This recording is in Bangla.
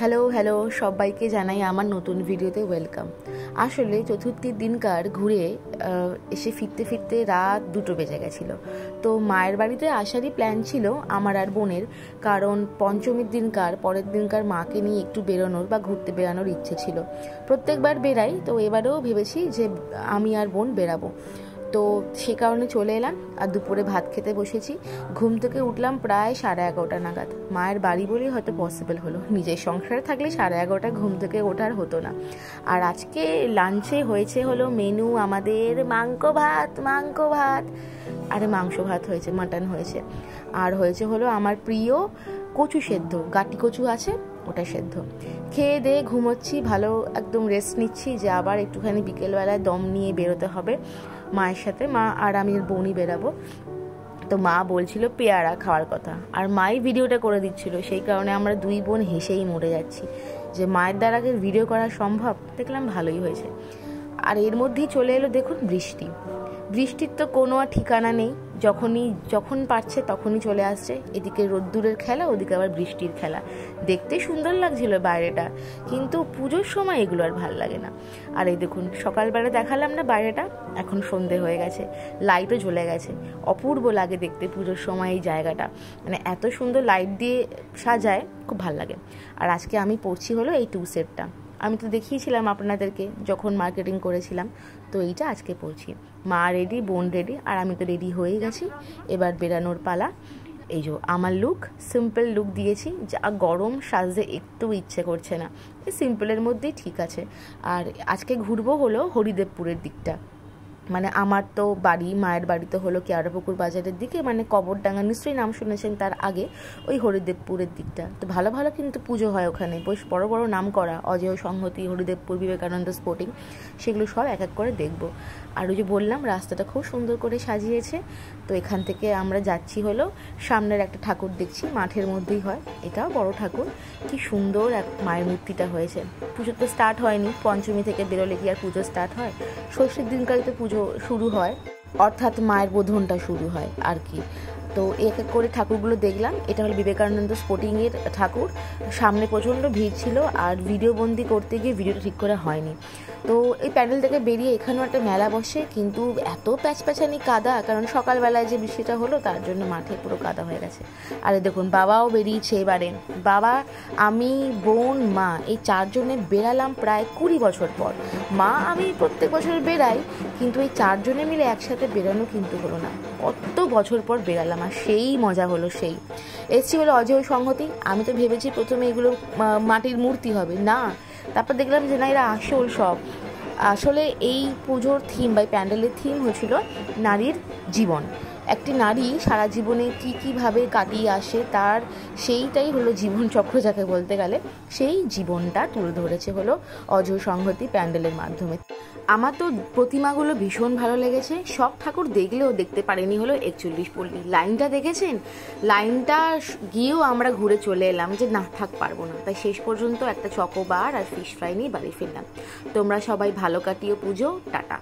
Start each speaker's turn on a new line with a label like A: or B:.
A: হ্যালো হ্যালো সবাইকে জানাই আমার নতুন ভিডিওতে ওয়েলকাম। আসলে চতুর্থীর দিনকার ঘুরে এসে ফিরতে ফিরতে রাত 2টো বেজে গেছিলো। তো মায়ের বাড়িতে আসারই প্ল্যান ছিল আমার আর বোনের, কারণ পঞ্চমীর দিনকার পরের দিনকার মাকে নিয়ে একটু বেরোনোর বা ঘুরতে বেরানোর ইচ্ছে ছিল। প্রত্যেকবার বেরাই, তো এবারেও ভেবেছি যে আমি আর বোন বেরাবো। তো সে কারণে চলে এলাম আর দুপুরে ভাত খেতে বসেছি। ঘুম থেকে উঠলাম প্রায় 11:30 নাগাদ। মায়ের বাড়ি বলেই হয়তো পসিবল হলো, নিজের সংসারে থাকলে 11:30 ঘুম থেকে ওঠার হতো না। আর আজকে লাঞ্চে হয়েছে হলো মেনু আমাদের মাংস ভাত, আরে মাংস ভাত হয়েছে, মাটন হয়েছে, আর হয়েছে হলো আমার প্রিয় কচু সেদ্ধ, গাটি কচু আছে ওটা সেদ্ধ। খেয়ে দিয়ে ঘুমোচ্ছি, ভালো একদম রেস্ট নিচ্ছি যে আবার একটুখানি বিকেলবেলায় দম নিয়ে বেরোতে হবে মায়ের সাথে। মা আর আমি বোনই বেরাবো। তো মা বলছিল পেয়ারা খাওয়ার কথা, আর মাই ভিডিওটা করে দিচ্ছিল, সেই কারণে আমরা দুই বোন হেসেই মরে যাচ্ছি যে মায়ের দ্বারা ভিডিও করা সম্ভব। দেখলাম ভালোই হয়েছে। আর এর মধ্যেই চলে এলো দেখুন বৃষ্টি। বৃষ্টির তো কোনো আর ঠিকানা নেই, যখন পারছে তখনই চলে আসছে। এদিকে রোদ্দুরের খেলা, ওদিকে আবার বৃষ্টির খেলা। দেখতে সুন্দর লাগছিল বাইরেটা, কিন্তু পুজোর সময় এগুলো আর ভাল লাগে না। আর এই দেখুন সকালবেলা দেখালাম না বাইরেটা, এখন সন্ধে হয়ে গেছে, লাইটও জ্বলে গেছে। অপূর্ব লাগে দেখতে পুজোর সময় এই জায়গাটা, মানে এত সুন্দর লাইট দিয়ে সাজায়, খুব ভাল লাগে। আর আজকে আমি পরছি হলো এই 2 সেটটা। আমি তো দেখিয়েছিলাম আপনাদেরকে যখন মার্কেটিং করেছিলাম, তো এইটা আজকে পরছি। মা রেডি, বোন রেডি, আর আমি তো রেডি হয়ে গেছি। এবার বেরানোর পালা। এই যে আমার লুক, সিম্পল লুক দিয়েছি, যা গরম সাজতে একটু ইচ্ছে করছে না, এই সিম্পলের মধ্যেই ঠিক আছে। আর আজকে ঘুরবো হলো হরিদেবপুরের দিকটা, মানে আমার তো বাড়ি, মায়ের বাড়িতে হলো কেয়ারাপুকুর বাজারের দিকে, মানে কবরডাঙ্গা নিশ্চয়ই নাম শুনেছেন, তার আগে ওই হরিদেবপুরের দিকটা। তো ভালো ভালো কিন্তু পুজো হয় ওখানে, বেশ বড় বড় নাম করা, অজয় সংহতি, হরিদেবপুর, বিবেকানন্দ স্পোর্টিং, সেগুলো সব এক এক করে দেখবো। আর ওই যে বললাম রাস্তাটা খুব সুন্দর করে সাজিয়েছে। তো এখান থেকে আমরা যাচ্ছি হলো, সামনের একটা ঠাকুর দেখছি, মাঠের মধ্যেই হয়, এটাও বড় ঠাকুর, কি সুন্দর এক মায়ের মূর্তিটা হয়েছে। পুজো তো স্টার্ট হয়নি, পঞ্চমী থেকে বেরোলে কি আর পুজো স্টার্ট হয়? ষষ্ঠীর দিনকালে তো পুজো শুরু হয়, অর্থাৎ মায়ের বোধনটা শুরু হয় আর কি। তো এক এক করে ঠাকুরগুলো দেখলাম। এটা হলো বিবেকানন্দ স্পোর্টিংয়ের ঠাকুর। সামনে প্রচণ্ড ভিড় ছিল, আর ভিডিও বন্দি করতে গিয়ে ভিডিওটা ঠিক করে হয়নি। তো এই প্যান্ডেল থেকে বেরিয়ে এখানেও একটা মেলা বসে, কিন্তু এত প্যাচপ্যাচানি কাদা, কারণ সকালবেলায় যে বৃষ্টিটা হলো তার জন্য মাঠে পুরো কাদা হয়ে গেছে। আরে দেখুন বাবাও বেরিয়েছে এবারে। বাবা, আমি, বোন, মা, এই 4 জনে বেরালাম প্রায় 20 বছর পর। মা আমি প্রত্যেক বছর বেরাই, কিন্তু এই 4 জনে মিলে একসাথে বেরানো কিন্তু হলো না। কত বছর পর বেরালাম, আর সেই মজা হলো। সেই এসছি হলো অজয় সংহতি। আমি তো ভেবেছি প্রথমে এগুলো মাটির মূর্তি হবে, না, তারপর দেখলাম যে না, এরা আসল সব। আসলে এই পুজোর থিম বা প্যান্ডেলের থিম হয়েছিল নারীর জীবন। একটি নারী সারা জীবনে কীভাবে কাটিয়ে আসে, তার সেইটাই হলো জীবন চক্র যাকে বলতে গেলে, সেই জীবনটা তুলে ধরেছে হলো অজয় সংহতি প্যান্ডেলের মাধ্যমে। আমার তো প্রতিমাগুলো ভীষণ ভালো লেগেছে। সব ঠাকুর দেখলেও দেখতে পারিনি হলো 41 পল্লী। লাইনটা দেখেছেন? লাইনটা গিয়েও আমরা ঘুরে চলে এলাম যে না থাক পারবো না, তাই শেষ পর্যন্ত একটা চকোবার আর ফিশ ফ্রাই নিয়ে বাড়ি ফিরলাম। তোমরা সবাই ভালো কাটিও পুজো, টাটা।